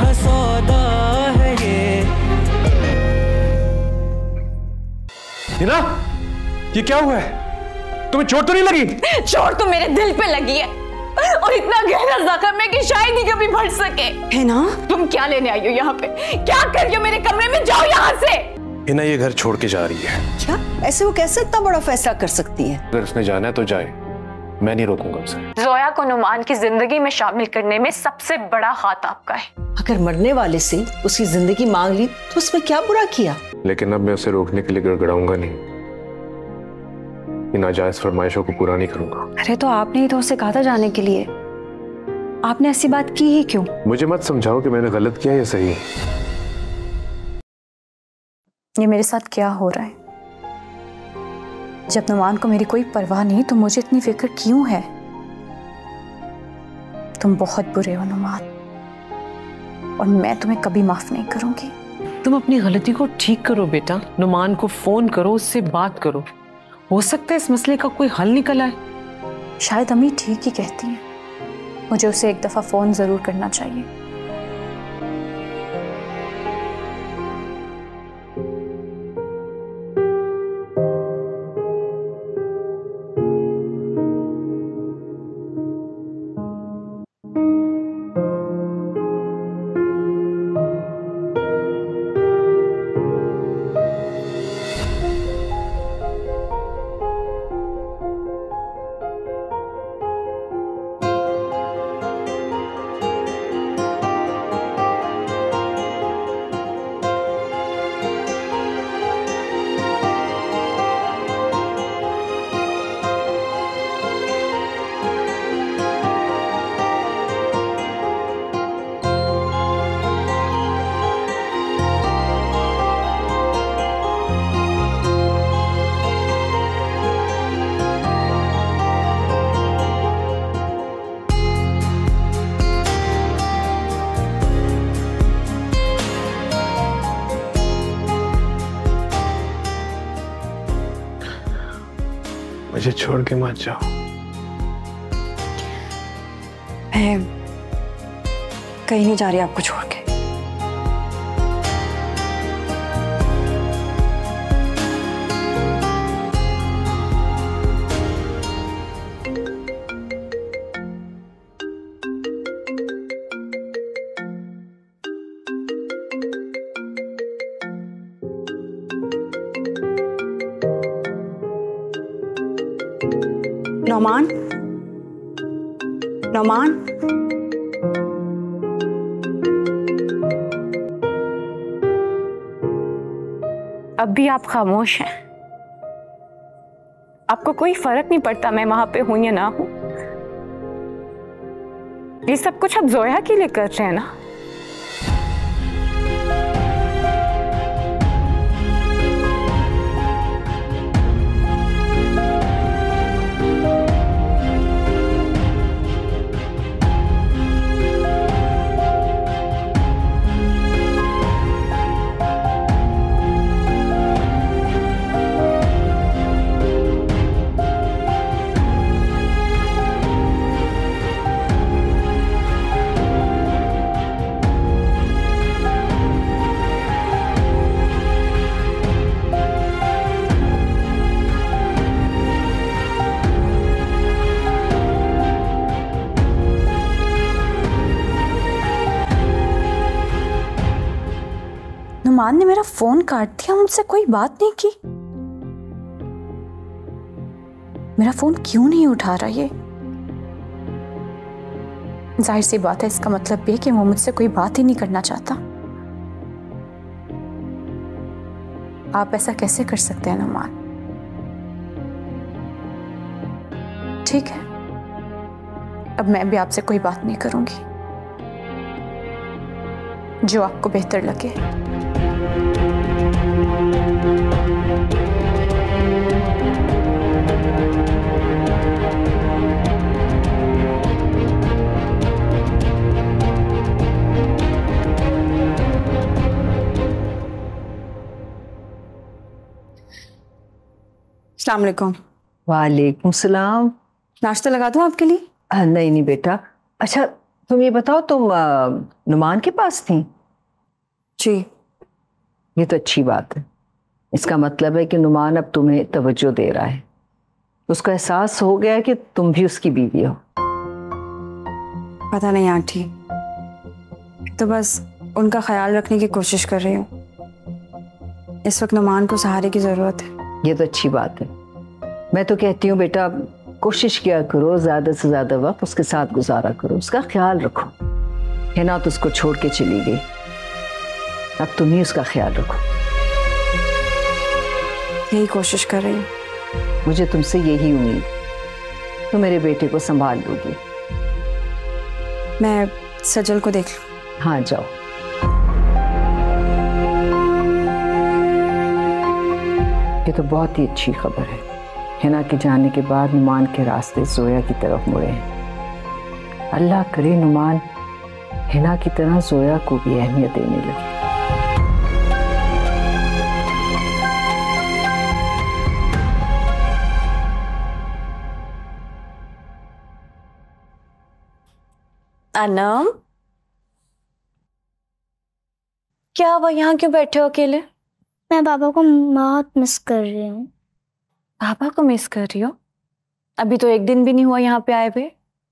रूठा सौदा है ये। हिना, ये क्या हुआ है? तुम्हें चोट तो नहीं लगी? चोट तो मेरे दिल पे लगी है और इतना गहरा जख्म है कि शायद ही कभी भर सके। है ना? तुम क्या लेने आई हो यहाँ पे? क्या कर रही हो मेरे कमरे में? जाओ यहाँ से। हिना ये घर छोड़ के जा रही है। क्या? ऐसे वो कैसे इतना बड़ा फैसला कर सकती है? अगर उसने जाना है तो जाए, मैं नहीं रोकूंगा उसे। जोया को नुमान की जिंदगी में शामिल करने में सबसे बड़ा हाथ आपका है। अगर मरने वाले से उसकी जिंदगी मांग ली तो उसमें क्या बुरा किया? लेकिन अब मैं उसे रोकने के लिए गड़गड़ाऊंगा नहीं, इन नाजायज फरमाइशों को पूरा नहीं करूंगा। अरे तो आपने ही तो उसे कहा था जाने के लिए, आपने ऐसी बात की ही क्यों? मुझे मत समझाओ कि मैंने गलत किया या सही। ये मेरे साथ क्या हो रहा है? जब नुमान को मेरी कोई परवाह नहीं तो मुझे इतनी फिक्र क्यों है? तुम बहुत बुरे हो नुमान, और मैं तुम्हें कभी माफ नहीं करूंगी। तुम अपनी गलती को ठीक करो बेटा, नुमान को फोन करो, उससे बात करो, हो सकता है इस मसले का कोई हल निकल आए। शायद अम्मी ठीक ही कहती हैं, मुझे उसे एक दफा फोन जरूर करना चाहिए। मुझे छोड़ के मत जाओ। मैं कहीं नहीं जा रही आपको छोड़ के। नौमान, नौमान, अब भी आप खामोश हैं। आपको कोई फर्क नहीं पड़ता मैं वहां पे हूं या ना हूं। ये सब कुछ आप जोया के लिए कर रहे हैं ना? नुमान ने मेरा फोन काट दिया, मुझसे कोई बात नहीं की। मेरा फोन क्यों नहीं उठा रहा ये? जाहिर सी बात है, इसका मतलब ये कि वो मुझसे कोई बात ही नहीं करना चाहता। आप ऐसा कैसे कर सकते हैं नुमान? ठीक है, अब मैं भी आपसे कोई बात नहीं करूंगी, जो आपको बेहतर लगे। अस्सलाम वालेकुम। वालेकुम सलाम। नाश्ता लगा दूं आपके लिए? नहीं नहीं बेटा। अच्छा तुम ये बताओ, तुम नुमान के पास थी? जी। ये तो अच्छी बात है। इसका मतलब है कि नुमान अब तुम्हें तवज्जो दे रहा है, उसका एहसास हो गया है कि तुम भी उसकी बीवी हो। पता नहीं आंटी, तो बस उनका ख्याल रखने की कोशिश कर रही हूँ। इस वक्त नुमान को सहारे की जरूरत है। ये तो अच्छी बात है। मैं तो कहती हूँ बेटा, कोशिश किया करो, ज्यादा से ज्यादा वक्त उसके साथ गुजारा करो, उसका ख्याल रखो। है ना, तो उसको छोड़ के चली गई, अब तुम ही उसका ख्याल रखो। यही कोशिश कर रही हूँ। मुझे तुमसे यही उम्मीद, तुम मेरे बेटे को संभाल लोगी। मैं सजल को देख लूँ। हाँ जाओ। ये तो बहुत ही अच्छी खबर है। हिना के जाने के बाद नुमान के रास्ते जोया की तरफ मुड़े हैं। अल्लाह करे नुमान हिना की तरह जोया को भी अहमियत देने लगे। अनम, क्या हुआ? यहाँ क्यों बैठे हो अकेले? मैं पापा को बहुत मिस कर रही हूँ। पापा को मिस कर रही हो? अभी तो एक दिन भी नहीं हुआ यहाँ पे आए हुए,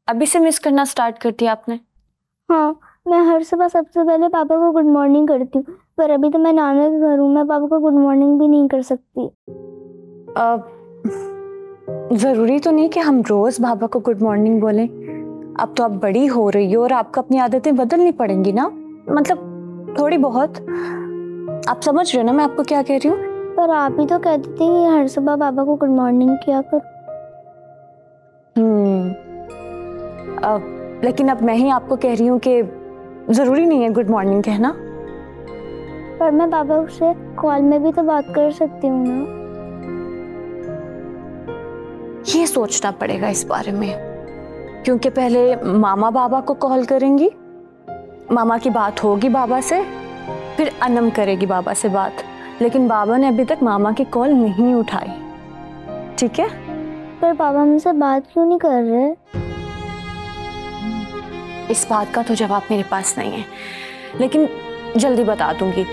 अभी से मिस करना स्टार्ट कर दिया आपने? हाँ, मैं हर सुबह सबसे पहले पापा को गुड मॉर्निंग करती हूँ, पर अभी तो मैं नाना के घर हूँ, मैं पापा को गुड मॉर्निंग भी नहीं कर सकती। जरूरी तो नहीं कि हम रोज पापा को गुड मॉर्निंग बोलें। अब तो आप बड़ी हो रही हो और आपको अपनी आदतें बदलनी पड़ेंगी ना, मतलब थोड़ी बहुत। आप समझ रहे हो ना मैं आपको क्या कह रही हूँ? पर आप ही तो कहती थी कि हर सुबह पापा को गुड मॉर्निंग किया कर। लेकिन अब मैं ही आपको कह रही हूँ कि जरूरी नहीं है गुड मॉर्निंग कहना। पर मैं पापा से कॉल में भी तो बात कर सकती हूँ ना। ये सोचना पड़ेगा इस बारे में, क्योंकि पहले मामा बाबा को कॉल करेंगी, मामा की बात होगी बाबा से, फिर अनम करेगी बाबा से बात, लेकिन बाबा ने अभी तक मामा की कॉल नहीं उठाई। ठीक है? पर पापा मुझसे बात क्यों नहीं कर रहे? इस बात का तो जवाब मेरे पास नहीं है, लेकिन जल्दी बता दूंगी।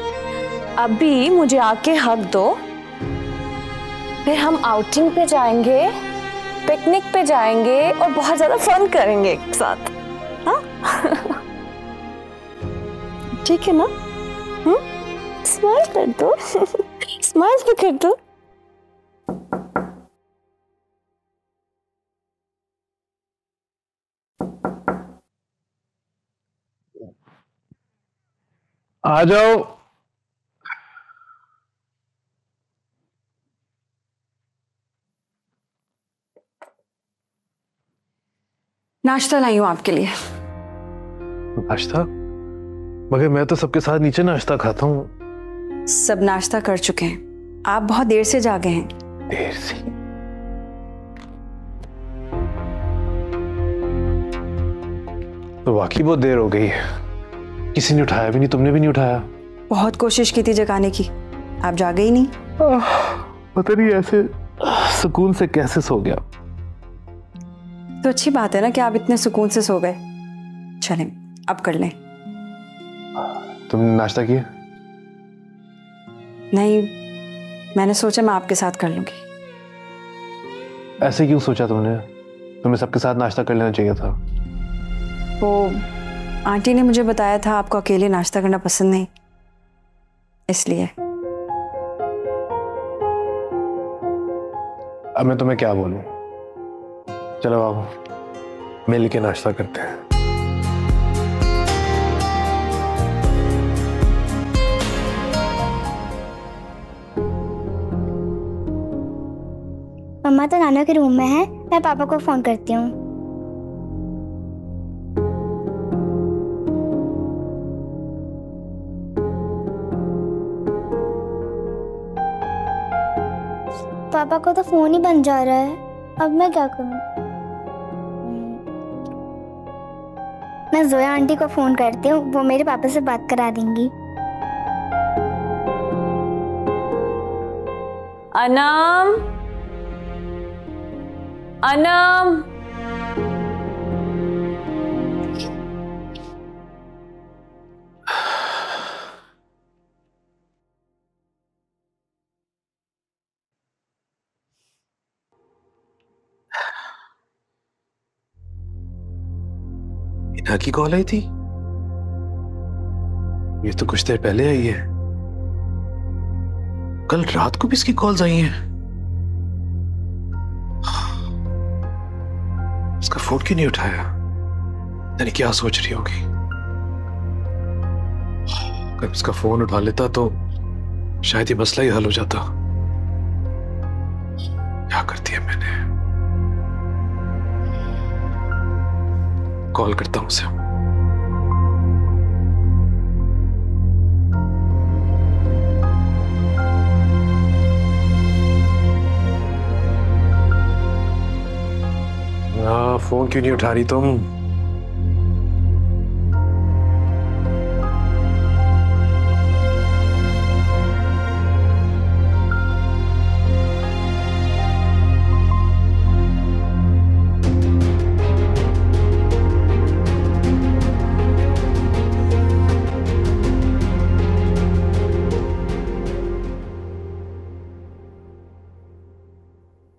अभी मुझे आके हक दो, फिर हम आउटिंग पे जाएंगे, पिकनिक पे जाएंगे और बहुत ज्यादा फन करेंगे एक साथ। हाँ? ठीक है ना? स्माइल कर दो। स्माइल भी कर दो। आ जाओ। नाश्ता लाई हूँ आपके लिए। नाश्ता? मगर मैं तो सबके साथ नीचे नाश्ता खाता हूँ। सब नाश्ता कर चुके हैं, आप बहुत देर से जागे हैं। देर से? तो वाकई बहुत देर हो गई है। किसी ने उठाया भी नहीं, तुमने भी नहीं उठाया। बहुत कोशिश की थी जगाने की, आप जागे ही नहीं। पता नहीं ऐसे सुकून से कैसे सो गया। तो अच्छी बात है ना कि आप इतने सुकून से सो गए। चलें अब कर लें। तुमने नाश्ता किया? नहीं, मैंने सोचा मैं आपके साथ कर लूंगी। ऐसे क्यों सोचा तुमने? तुम्हें सबके साथ नाश्ता कर लेना चाहिए था। वो आंटी ने मुझे बताया था आपको अकेले नाश्ता करना पसंद नहीं, इसलिए। अब मैं तुम्हें क्या बोलूं? चलो आओ मिल के नाश्ता करते हैं। मम्मा तो नाना के रूम में है, मैं पापा को फोन करती हूँ। पापा को तो फोन ही बंद जा रहा है, अब मैं क्या करूँ? मैं जोया आंटी को फोन करती हूँ, वो मेरे पापा से बात करा देंगी। अनम, अनम, हिना की कॉल आई थी? ये तो कुछ देर पहले आई है। कल रात को भी इसकी कॉल्स आई हैं। इसका फोन क्यों नहीं उठाया? यानी क्या सोच रही होगी? अगर इसका फोन उठा लेता तो शायद ये मसला ही हल हो जाता। क्या करती है मैंने? कॉल करता हूं उसे। फोन क्यों नहीं उठा रही तुम?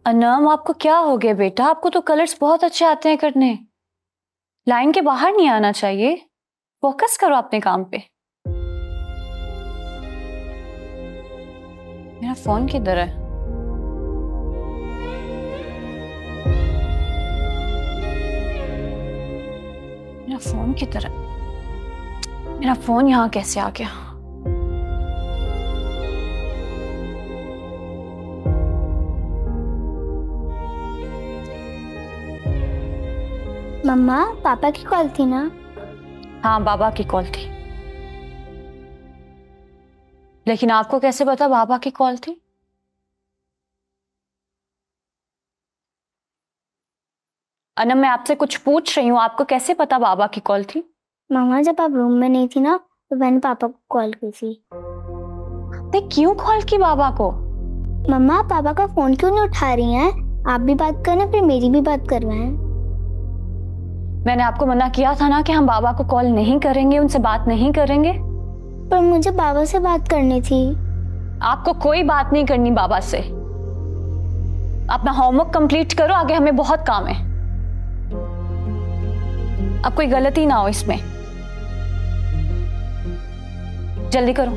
अनम, आपको क्या हो गया बेटा? आपको तो कलर्स बहुत अच्छे आते हैं करने। लाइन के बाहर नहीं आना चाहिए। फोकस करो अपने काम पे। मेरा फोन किधर है? मेरा फोन किधर है? मेरा फोन यहाँ कैसे आ गया? मम्मा, पापा की कॉल थी ना? हाँ, बाबा की कॉल थी। लेकिन आपको कैसे पता बाबा की कॉल थी? अनम, मैं आपसे कुछ पूछ रही हूँ, आपको कैसे पता बाबा की कॉल थी? मम्मा, जब आप रूम में नहीं थी ना तो मैंने पापा को कॉल की थी। आपने क्यों कॉल की बाबा को? मम्मा, पापा का फोन क्यों नहीं उठा रही हैं? आप भी बात करना, फिर मेरी भी बात करवाएं। मैंने आपको मना किया था ना कि हम बाबा को कॉल नहीं करेंगे, उनसे बात नहीं करेंगे। पर मुझे बाबा से बात करनी थी। आपको कोई बात नहीं करनी बाबा से। अपना होमवर्क कंप्लीट करो, आगे हमें बहुत काम है। अब कोई गलती ना हो इसमें। जल्दी करो।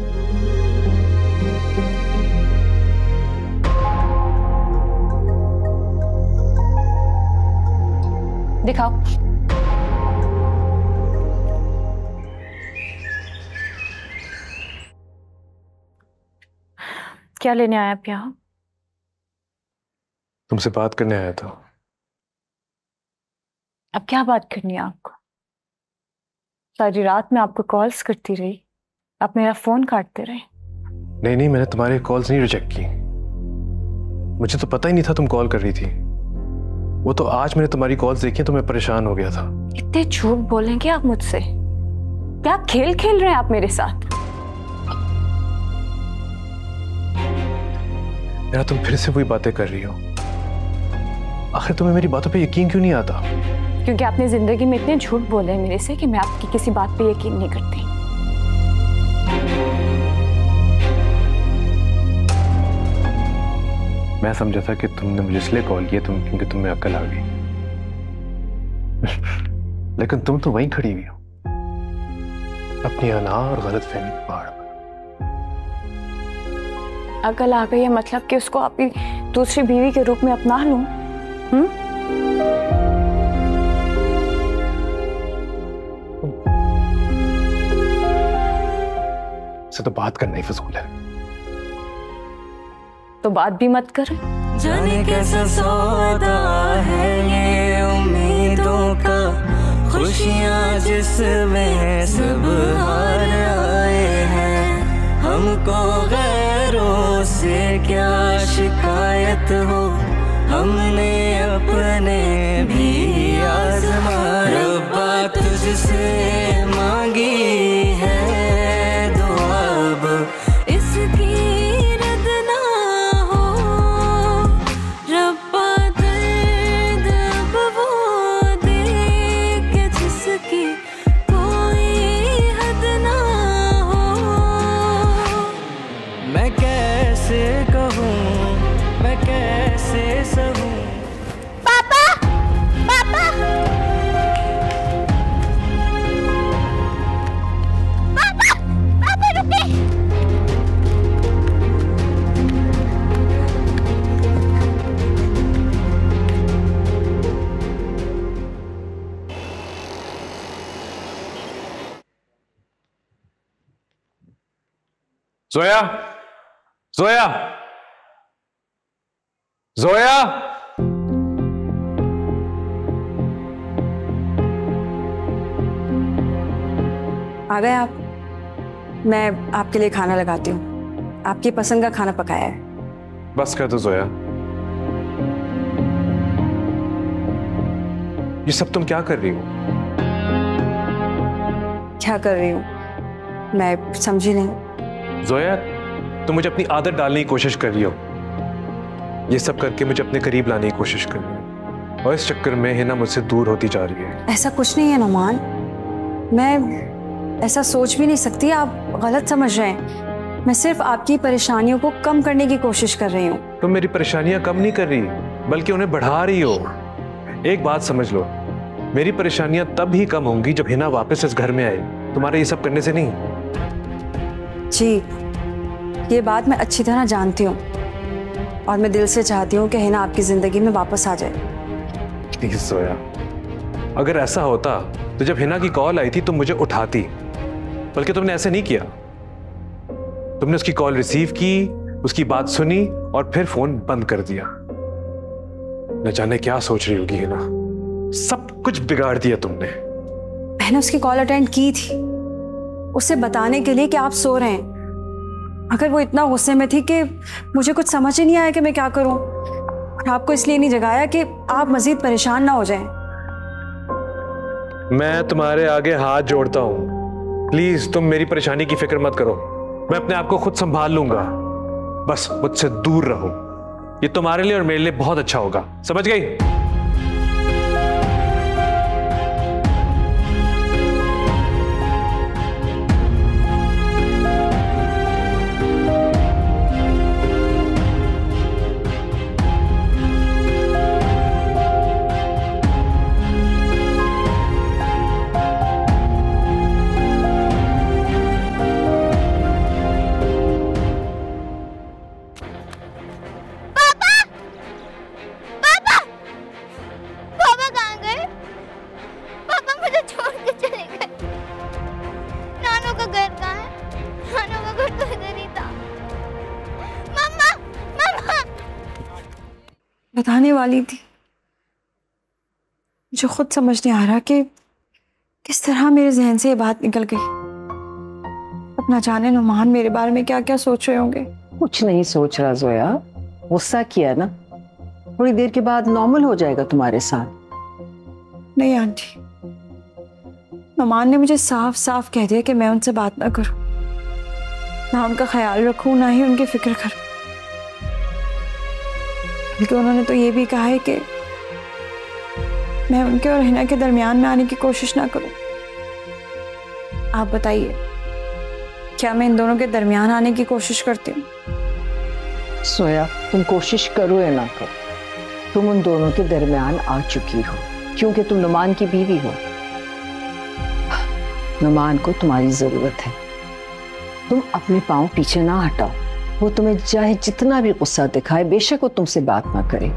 दिखाओ। क्या लेने आया आप यहाँ? तुमसे बात करने आया था। अब क्या बात करनी है आपको? सारी रात मैं आपको कॉल्स करती रही, आप मेरा फोन काटते रहे। नहीं नहीं, मैंने तुम्हारे कॉल्स नहीं रिजेक्ट की। मुझे तो पता ही नहीं था तुम कॉल कर रही थी। वो तो आज मैंने तुम्हारी कॉल्स देखी तो मैं परेशान हो गया था। इतने झूठ बोलेंगे आप मुझसे? क्या खेल खेल रहे हैं आप मेरे साथ? यार, तुम फिर से वही बातें कर रही हो। आखिर तुम्हें मेरी बातों पे यकीन क्यों नहीं आता? क्योंकि आपने जिंदगी में इतने झूठ बोले हैं मेरे से कि मैं आपकी किसी बात पे यकीन नहीं करती। मैं समझा था कि तुमने मुझे इसलिए कॉल किया क्योंकि तुम्हें अक्ल आ गई। लेकिन तुम तो वहीं खड़ी हुई हो, अपनी अना और गलतफहमी के पहाड़ पर। अकल आ गई है मतलब कि उसको अपनी दूसरी बीवी के रूप में अपना लूं? से तो बात करना ही फजूल है। तो बात भी मत कर। जाने कैसा सौदा है ये उम्मीदों का, खुशियाँ जिसमें सब हार आए हैं। हमको गैरों से क्या शिकायत हो, हमने अपने भी आज़माया। रब्बा तुझसे मांगी है दुआ, अब इसकी रद ना हो। रब्बा दर्द अब वो दे के जिसकी कोई हद ना हो। मैं कैसे कहूँ, मैं कैसे सहूँ। पापा, पापा, जोया, जोया, जोया। आ गए आप? मैं आपके लिए खाना लगाती हूँ, आपकी पसंद का खाना पकाया है। बस कर दो जोया, ये सब तुम क्या कर रही हो? क्या कर रही हूँ? मैं समझी नहीं। जोया, तुम मुझे अपनी आदत डालने की कोशिश कर रही हो, ये सब करके मुझे अपने करीब लाने की कोशिश कर रही हो, और इस चक्कर में हिना मुझसे दूर होती जा रही है। ऐसा कुछ नहीं है नुमान, मैं ऐसा सोच भी नहीं सकती, आप गलत समझ रहे हैं। मैं सिर्फ आपकी परेशानियों को कम करने की कोशिश कर रही हूँ। तुम मेरी परेशानियां कम नहीं कर रही, बल्कि उन्हें बढ़ा रही हो। एक बात समझ लो, मेरी परेशानियां तब ही कम होंगी जब हिना वापस इस घर में आए, तुम्हारे ये सब करने से नहीं। जी, ये बात मैं अच्छी तरह जानती हूँ, और मैं दिल से चाहती हूँ कि हिना आपकी जिंदगी में वापस आ जाए। प्लीज जोया, अगर ऐसा होता तो जब हिना की कॉल आई थी तुम मुझे उठाती, बल्कि तुमने ऐसे नहीं किया। तुमने उसकी कॉल रिसीव की, उसकी बात सुनी और फिर फोन बंद कर दिया। न जाने क्या सोच रही होगी हिना, सब कुछ बिगाड़ दिया तुमने। मैंने उसकी कॉल अटेंड की थी, उसे बताने के लिए कि आप सो रहे हैं। अगर वो इतना गुस्से में थी कि मुझे कुछ समझ ही नहीं आया कि मैं क्या करूं, और आपको इसलिए नहीं जगाया कि आप मजीद परेशान ना हो जाएं। मैं तुम्हारे आगे हाथ जोड़ता हूं, प्लीज तुम मेरी परेशानी की फिक्र मत करो, मैं अपने आप को खुद संभाल लूंगा। बस मुझसे दूर रहो, ये तुम्हारे लिए और मेरे लिए बहुत अच्छा होगा, समझ गई? बताने वाली थी, मुझे खुद समझ नहीं आ रहा कि किस तरह मेरे जहन से ये बात निकल गई। अब ना जाने नुमान मेरे बारे में क्या क्या सोच रहे होंगे। कुछ नहीं सोच रहा जोया, गुस्सा किया ना, थोड़ी देर के बाद नॉर्मल हो जाएगा तुम्हारे साथ। नहीं आंटी, नुमान ने मुझे साफ साफ कह दिया कि मैं उनसे बात ना करूं, ना उनका ख्याल रखूं, ना ही उनकी फिक्र करूं। बल्कि उन्होंने तो ये भी कहा है कि मैं उनके और हिना के दरमियान में आने की कोशिश ना करूं। आप बताइए, क्या मैं इन दोनों के दरमियान आने की कोशिश करती हूँ? सोया, तुम कोशिश करो या ना करो, तुम उन दोनों के दरमियान आ चुकी हो, क्योंकि तुम नुमान की बीवी हो। नुमान को तुम्हारी जरूरत है, तुम अपने पांव पीछे ना हटाओ। वो तुम्हें चाहे जितना भी गुस्सा दिखाए, बेशक वो तुमसे बात ना करे,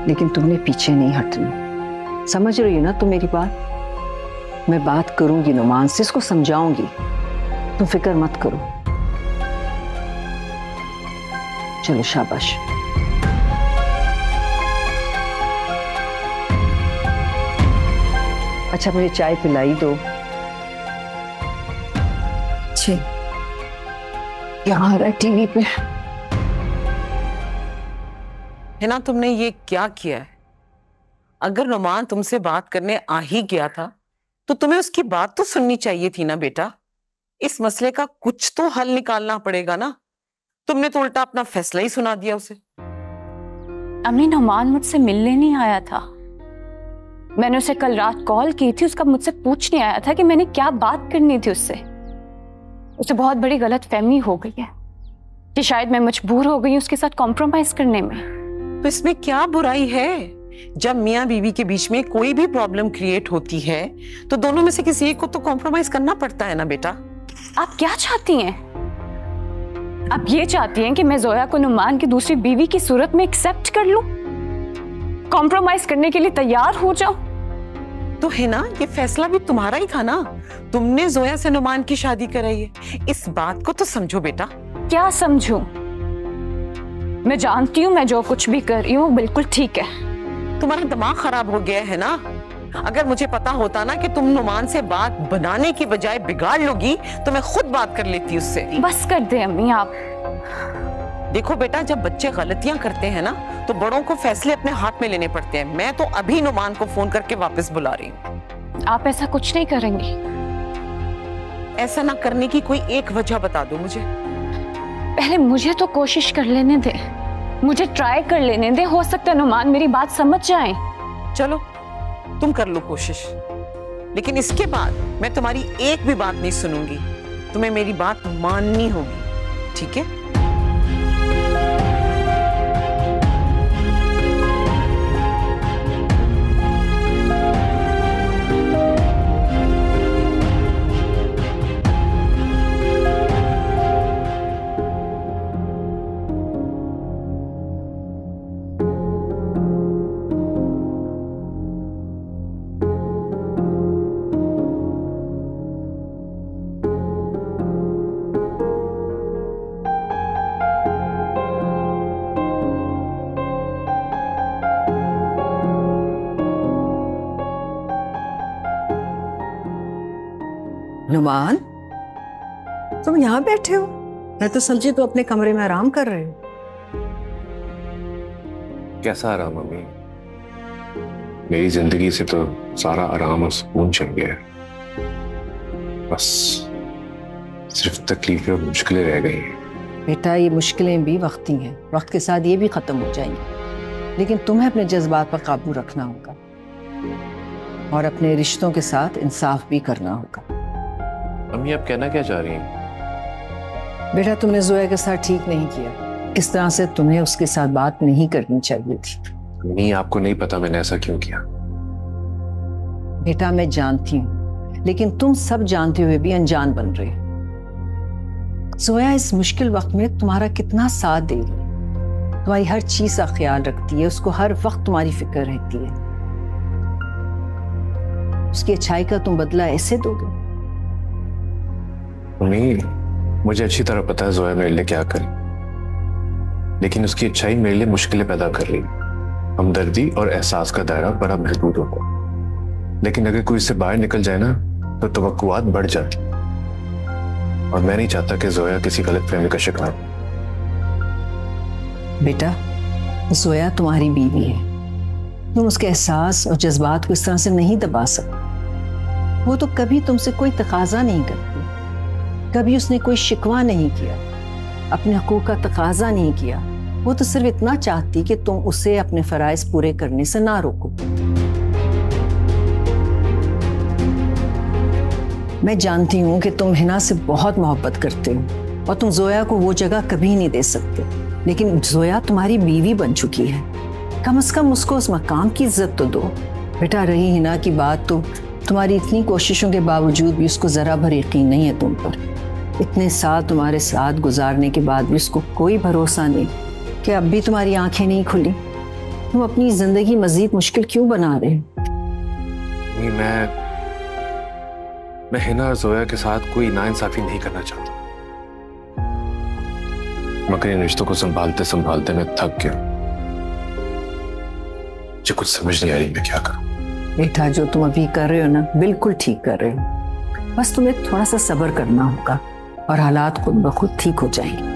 लेकिन तुमने पीछे नहीं हटना। समझ रही हो ना तुम मेरी बात? मैं बात करूंगी नुमान से, इसको समझाऊंगी, तुम फिक्र मत करो। चलो शाबाश। अच्छा, मुझे चाय पिलाई दो। जी, यहाँ रहा टीवी पे। हिना, तुमने ये क्या किया है? अगर नुमान तुमसे बात करने आ ही गया था तो तुम्हें उसकी बात तो सुननी चाहिए थी ना बेटा। इस मसले का कुछ तो हल निकालना पड़ेगा ना। तुमने तो उल्टा अपना फैसला ही सुना दिया उसे। अम्मी, नुमान मुझसे मिलने नहीं आया था। मैंने उसे कल रात कॉल की थी, उसका मुझसे पूछने आया था कि मैंने क्या बात करनी थी उससे। उसे बहुत बड़ी गलतफहमी हो गई है कि शायद मैं मजबूर हो गई हूं उसके साथ कॉम्प्रोमाइज करने में। तो इसमें क्या बुराई है? जब मियाँ बीवी के बीच में कोई भी प्रॉब्लम क्रिएट होती है तो दोनों में से किसी एक को तो कॉम्प्रोमाइज करना पड़ता है ना बेटा। आप क्या चाहती हैं? आप ये चाहती हैं कि मैं जोया को नुमान की दूसरी बीवी की सूरत में एक्सेप्ट कर लूं, कॉम्प्रोमाइज करने के लिए तैयार हो जाऊं? तो है ना, ये फैसला भी तुम्हारा ही था ना। तुमने जोया से नुमान की शादी कराई है, इस बात को तो समझो बेटा। क्या समझूं? मैं जानती हूँ मैं जो कुछ भी कर रही हूँ बिल्कुल ठीक है। तुम्हारा दिमाग खराब हो गया है ना। अगर मुझे पता होता ना कि तुम नुमान से बात बनाने की बजाय बिगाड़ लोगी तो मैं खुद बात कर लेती उससे। बस कर दे अम्मी आप। देखो बेटा, जब बच्चे गलतियां करते हैं ना तो बड़ों को फैसले अपने हाथ में लेने पड़ते हैं। मैं तो अभी नुमान को फोन करके वापस बुला रही हूँ। आप ऐसा कुछ नहीं करेंगी? ऐसा ना करने की कोई एक वजह बता दो मुझे। पहले मुझे तो कोशिश कर लेने दे, मुझे ट्राई कर लेने दे। हो सकता है नुमान मेरी बात समझ जाए। चलो तुम कर लो कोशिश, लेकिन इसके बाद मैं तुम्हारी एक भी बात नहीं सुनूंगी। तुम्हें मेरी बात माननी होगी, ठीक है? नुमान, तुम यहाँ बैठे हो? मैं तो समझी तो अपने कमरे में आराम कर रहे हो। कैसा आराम मम्मी? मेरी जिंदगी से तो सारा आराम और सुकून चल गया है। बस सिर्फ तकलीफें और मुश्किलें रह गई हैं। बेटा, ये मुश्किलें भी वक्ती हैं, वक्त के साथ ये भी खत्म हो जाएंगी। लेकिन तुम्हें अपने जज्बात पर काबू रखना होगा और अपने रिश्तों के साथ इंसाफ भी करना होगा। अम्मी, आप कहना क्या चाह रही हैं? बेटा, तुमने जोया के साथ ठीक नहीं किया। इस तरह से तुम्हें उसके साथ बात नहीं करनी चाहिए थी। नहीं, आपको नहीं पता मैंने ऐसा क्यों किया। बेटा, मैं जानती हूँ, लेकिन तुम सब जानते हुए भी अनजान बन रहे हो। जोया इस मुश्किल वक्त में तुम्हारा कितना साथ दे रही है, तुम्हारी हर चीज का ख्याल रखती है, उसको हर वक्त तुम्हारी फिक्र रहती है। उसकी अच्छाई का तुम बदला ऐसे दोगे? नहीं, मुझे अच्छी तरह पता है जोया मेरे लिए क्या करे, लेकिन उसकी अच्छाई मेरे लिए मुश्किलें पैदा कर रही है। हमदर्दी और एहसास का दायरा बड़ा महदूद होता है, लेकिन अगर कोई इससे बाहर निकल जाए ना तो तवक्कुआत बढ़ जाती, और मैं नहीं चाहता कि जोया किसी गलतफहमी का शिकार हो। बेटा, जोया तुम्हारी बीवी है, तुम उसके एहसास और जज्बात को इस तरह से नहीं दबा सकते। वो तो कभी तुमसे कोई तकाजा नहीं करती, कभी उसने कोई शिकवा नहीं किया, अपने हकूक का तकाजा नहीं किया। वो तो सिर्फ इतना चाहती कि तुम उसे अपने फराइज पूरे करने से ना रोको। मैं जानती हूँ कि तुम हिना से बहुत मोहब्बत करते हो और तुम जोया को वो जगह कभी नहीं दे सकते, लेकिन जोया तुम्हारी बीवी बन चुकी है। कम से कम उसको उस मकाम की इज्जत तो दो। बेटा, रही हिना की बात, तो तुम्हारी इतनी कोशिशों के बावजूद भी उसको जरा भर यकीन नहीं है तुम पर। इतने साल तुम्हारे साथ गुजारने के बाद भी उसको कोई भरोसा नहीं कि अब भी तुम्हारी आंखें नहीं खुली। तुम अपनी जिंदगी मजीद मुश्किल क्यों बना रहे हो? नहीं, मैं हिना और जोया के साथ कोई नाइंसाफी नहीं करना चाहता, मगर इन रिश्तों को संभालते संभालते मैं थक गया। मुझे कुछ समझ नहीं आ रही मैं क्या करूं। बेटा, जो तुम अभी कर रहे हो ना, बिल्कुल ठीक कर रहे हो। बस तुम्हें थोड़ा सा सब्र करना होगा और हालात खुद ब खुद ठीक हो जाएंगे।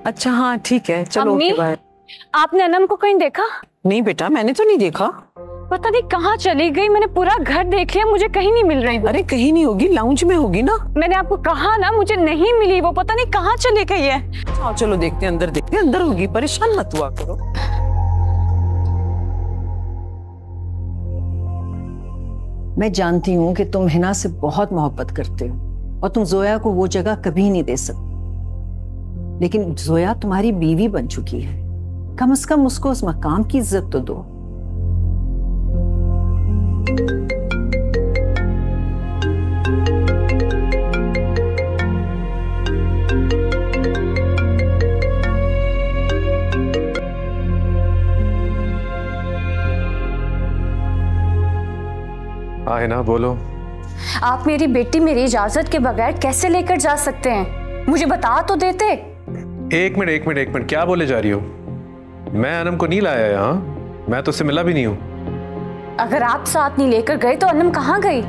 अच्छा हाँ ठीक है, चलो अम्मी, ओके बाय। आपने अनम को कहीं देखा? नहीं बेटा, मैंने तो नहीं देखा। पता नहीं कहाँ चली गई। मैंने पूरा घर देख लिया, मुझे कहीं नहीं मिल रही वो। अरे कहीं नहीं होगी, लाउंज में होगी ना। मैंने आपको कहा ना, मुझे नहीं मिली वो। पता नहीं कहाँ चली गई है। आओ चलो देखते हैं, अंदर देखते हैं। अंदर होगी, परेशान मत हुआ करो। मैं जानती हूँ कि तुम हिना से बहुत मोहब्बत करते हो और तुम जोया को वो जगह कभी नहीं दे सकते, लेकिन जोया तुम्हारी बीवी बन चुकी है। कम से कम उसको उस मकाम की इज्जत तो दो। है ना, बोलो। आप मेरी बेटी मेरी इजाजत के बगैर कैसे लेकर जा सकते हैं? मुझे बता तो देते। एक मिनट, क्या बोले जा रही हो? मैं अनम को नहीं लाया यहाँ, मैं तो उससे मिला भी नहीं हूं। अगर आप साथ नहीं लेकर गए तो अनम कहाँ गई?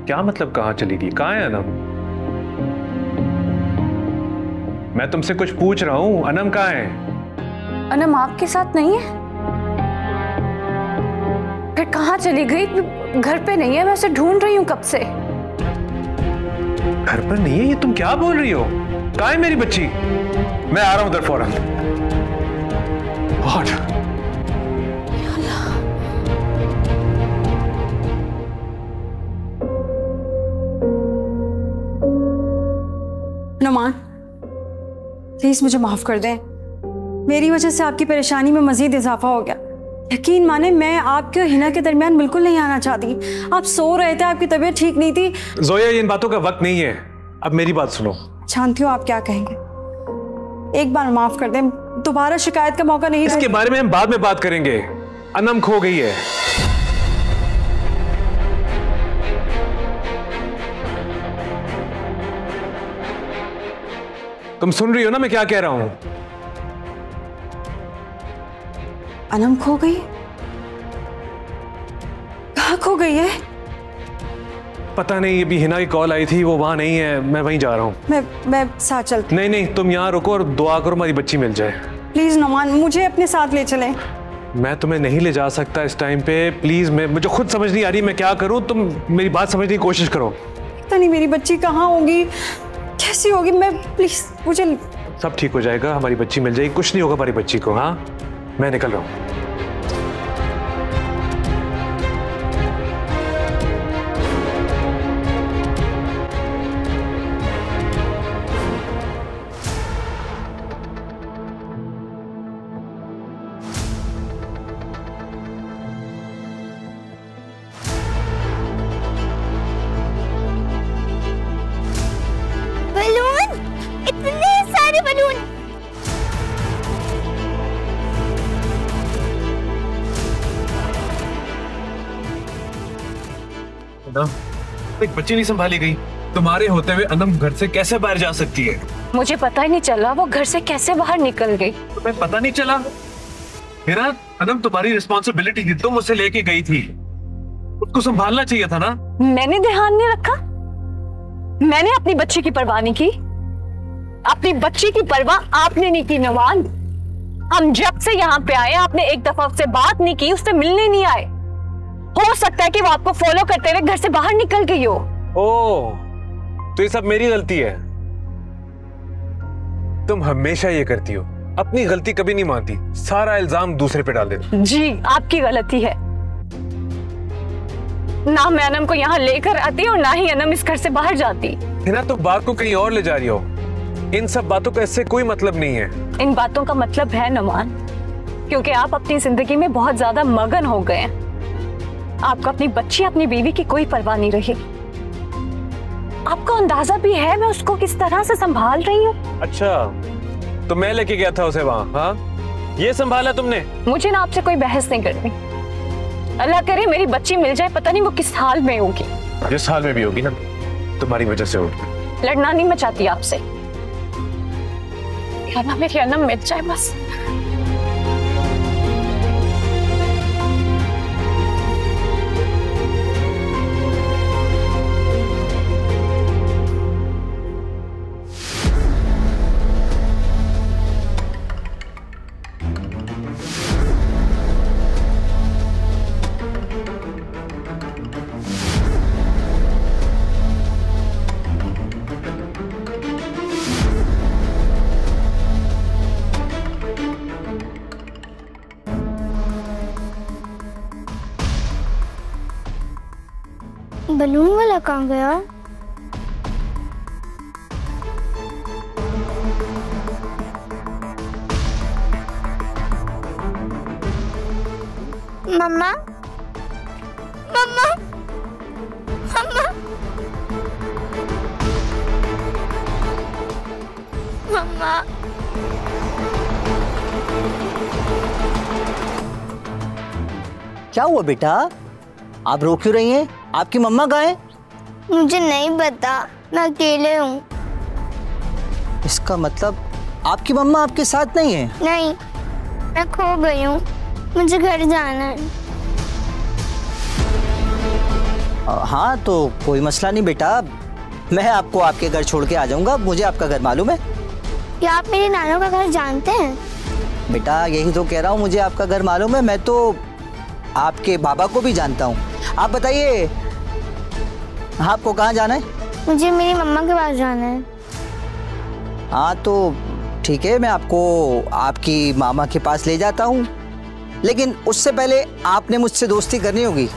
क्या मतलब कहाँ चली गई? कहाँ है अनम? मैं तुमसे कुछ पूछ रहा हूं, अनम कहाँ है? अनम आपके साथ नहीं है? फिर कहाँ चली गई? घर पे नहीं है, मैं उसे ढूंढ रही हूँ कब से। घर पर नहीं है? ये तुम क्या बोल रही हो? कहाँ है मेरी बच्ची? मैं आ रहा हूं उधर फौरन। नुमान, प्लीज मुझे माफ कर दें। मेरी वजह से आपकी परेशानी में मजीद इजाफा हो गया। यकीन माने, मैं आपके और हिना के दरमियान बिल्कुल नहीं आना चाहती। आप सो रहे थे, आपकी तबीयत ठीक नहीं थी। जोया, इन बातों का वक्त नहीं है, अब मेरी बात सुनो। जानती हूँ आप क्या कहेंगे। एक बार माफ कर दें, दोबारा शिकायत का मौका नहीं। इसके बारे में हम बाद में बात करेंगे। अनम खो गई है। तुम सुन रही हो ना मैं क्या कह रहा हूं? अनम खो गई? कहाँ खो गई है? पता नहीं, अभी हिना की कॉल आई थी, वो वहां नहीं है, मैं वहीं जा रहा हूं। मैं साथ चलती। नहीं, तुम यहां रुको और दुआ करो हमारी बच्ची मिल जाए। प्लीज नुमान, मुझे अपने साथ ले चलें। मैं तुम्हें नहीं ले जा सकता इस टाइम पे, प्लीज। मुझे खुद समझ नहीं आ रही मैं क्या करूं, तुम मेरी बात समझने की कोशिश करो। पता नहीं मेरी बच्ची कहाँ होगी, कैसी होगी। मैं प्लीज, मुझे। सब ठीक हो जाएगा, हमारी बच्ची मिल जाएगी, कुछ नहीं होगा हमारी बच्ची को। हाँ, मैं निकल रहा हूं। बलून, इतने सारे बलून। एक बच्ची नहीं संभाली गई, तुम्हारे होते हुए अनम घर से कैसे बाहर जा सकती है? मुझे पता ही नहीं चला वो घर से कैसे बाहर निकल गई। तुम्हें पता नहीं चला? मेरा अनम तुम्हारी रिस्पॉन्सिबिलिटी थी, तुम उसे लेके गई थी, उसको संभालना चाहिए था ना। मैंने ध्यान नहीं रखा, मैंने अपनी बच्ची की परवाह नहीं की। अपनी बच्ची की परवाह आपने नहीं की नुमान। हम जब से यहाँ पे आए आपने एक दफा उससे बात नहीं की, उससे मिलने नहीं आए। हो सकता है कि वो आपको फॉलो करते हुए घर से बाहर निकल गई हो। ओह, तो ये सब मेरी गलती है। तुम हमेशा ये करती हो, अपनी गलती कभी नहीं मानती, सारा इल्जाम दूसरे पे डाल देती। जी, आपकी गलती है। ना मैं अनम को यहाँ लेकर आती और ना ही अनम इस घर से बाहर जाती। हिना, तो बात को कहीं और ले जा रही हो। इन सब बातों का इससे कोई मतलब नहीं है। इन बातों का मतलब है नुमान, क्योंकि आप अपनी जिंदगी में बहुत ज्यादा मगन हो गए हैं। आपको अपनी बच्ची, अपनी बीवी की कोई परवाह नहीं रही। आपको अंदाजा भी है मैं उसको किस तरह से संभाल रही हूँ। अच्छा, तो मैं लेके गया था उसे वहां? हाँ, ये संभाला तुमने? मुझे ना आपसे कोई बहस नहीं करनी। अल्लाह करे मेरी बच्ची मिल जाए, पता नहीं वो किस हाल में होगी। जिस हाल में भी होगी ना, तुम्हारी वजह से होगी। लड़ना नहीं मैं चाहती आपसे, ना मेरी अनम मिल जाए बस। बलून वाला कहाँ गया? मम्मा, मम्मा, मम्मा, मम्मा। क्या हुआ बेटा, आप रो क्यों रही हैं? आपकी मम्मा कहाँ है? मुझे नहीं पता, मैं अकेले हूँ। इसका मतलब आपकी मम्मा आपके साथ नहीं है? नहीं, मैं खो गई हूँ, मुझे घर जाना है। हाँ तो कोई मसला नहीं बेटा, मैं आपको आपके घर छोड़ के आ जाऊंगा। मुझे आपका घर मालूम है। क्या आप मेरे नानों का घर जानते हैं? बेटा यही तो कह रहा हूँ, मुझे आपका घर मालूम है। मैं तो आपके बाबा को भी जानता हूँ। आप बताइए आपको कहाँ जाना है? मुझे मेरी मम्मा के पास जाना है। हाँ तो ठीक है, मैं आपको आपकी मामा के पास ले जाता हूँ, लेकिन उससे पहले आपने मुझसे दोस्ती करनी होगी।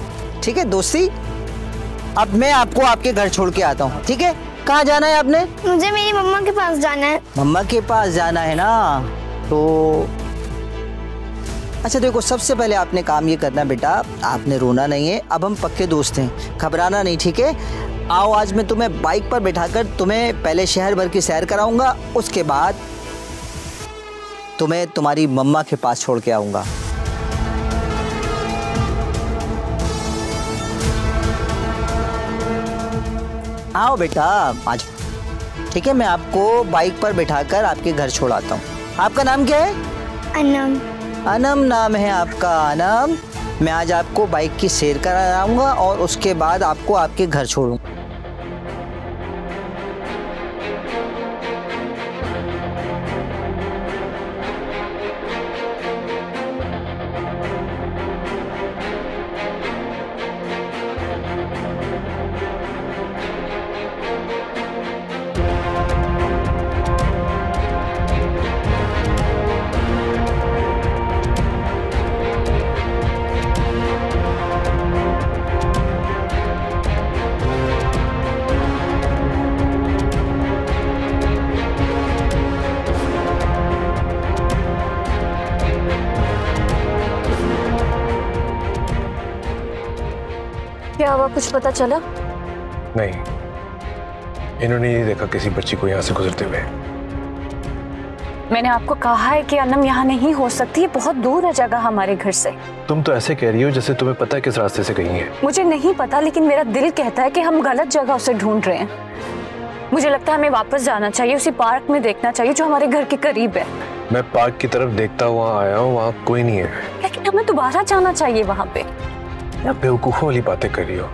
ठीक है, दोस्ती। अब मैं आपको आपके घर छोड़ के आता हूँ। ठीक है, कहाँ जाना है आपने? मुझे मेरी मम्मा के पास जाना है। मम्मा के पास जाना है ना, तो अच्छा देखो, सबसे पहले आपने काम ये करना बेटा, आपने रोना नहीं है। अब हम पक्के दोस्त हैं, घबराना नहीं। ठीक है, आओ आज मैं तुम्हें बाइक पर बैठाकर तुम्हें पहले शहर भर की सैर कराऊंगा, उसके बाद तुम्हें तुम्हारी मम्मा के पास छोड़ के आऊंगा। आओ बेटा आज। ठीक है, मैं आपको बाइक पर बैठाकर आपके घर छोड़ाता हूँ। आपका नाम क्या है? अनम। अनम नाम है आपका? अनम, मैं आज आपको बाइक की सैर कराऊंगा और उसके बाद आपको आपके घर छोड़ूंगा। क्या हुआ, कुछ पता चला? नहीं, इन्होंने नहीं देखा किसी बच्ची को यहाँ से गुजरते हुए। मैंने आपको कहा है कि अनम यहाँ नहीं हो सकती, बहुत दूर है जगह हमारे घर से। तुम तो ऐसे कह रही हो जैसे तुम्हें पता है किस रास्ते से गई है। मुझे नहीं पता, लेकिन मेरा दिल कहता है कि हम गलत जगह उसे ढूंढ रहे हैं। मुझे लगता है हमें वापस जाना चाहिए, उसी पार्क में देखना चाहिए जो हमारे घर के करीब है। मैं पार्क की तरफ देखता हुआ आया हूँ, वहाँ कोई नहीं है। लेकिन हमें दोबारा जाना चाहिए वहाँ पे। आप बेवकूफों वाली बातें कर रही हो।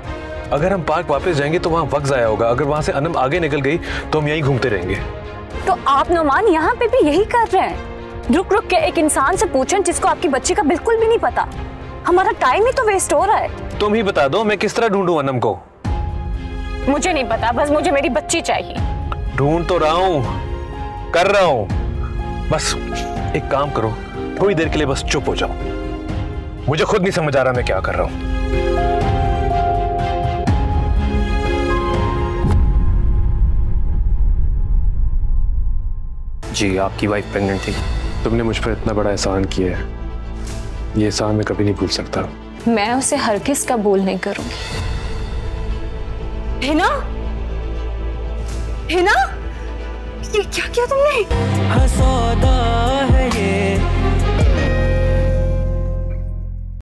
अगर हम पार्क वापस जाएंगे तो वहाँ वक्त जाया होगा। अगर वहाँ से अनम आगे निकल गई तो हम यहीं घूमते रहेंगे। तो आप नुमान यहाँ पे भी यही कर रहे हैं? रुक रुक के एक इंसान से पूछें जिसको आपकी बच्ची का बिल्कुल भी नहीं पता। हमारा टाइम ही तो वेस्ट हो रहा है। तुम ही बता दो मैं किस तरह ढूंढूं अनम को। मुझे नहीं पता, बस मुझे मेरी बच्ची चाहिए। ढूंढ तो रहा हूँ, कर रहा हूँ। बस एक काम करो, थोड़ी देर के लिए बस चुप हो जाओ। मुझे खुद नहीं समझ आ रहा मैं क्या कर रहा हूँ। जी, आपकी वाइफ प्रेग्नेंट थी। तुमने मुझ पर इतना बड़ा एहसान किया है, ये एहसान मैं कभी नहीं भूल सकता। मैं उसे हरगिज़ कबूल नहीं करूंगी। हिना, हिना, ये क्या किया तुमने? हाँ सौदा है ये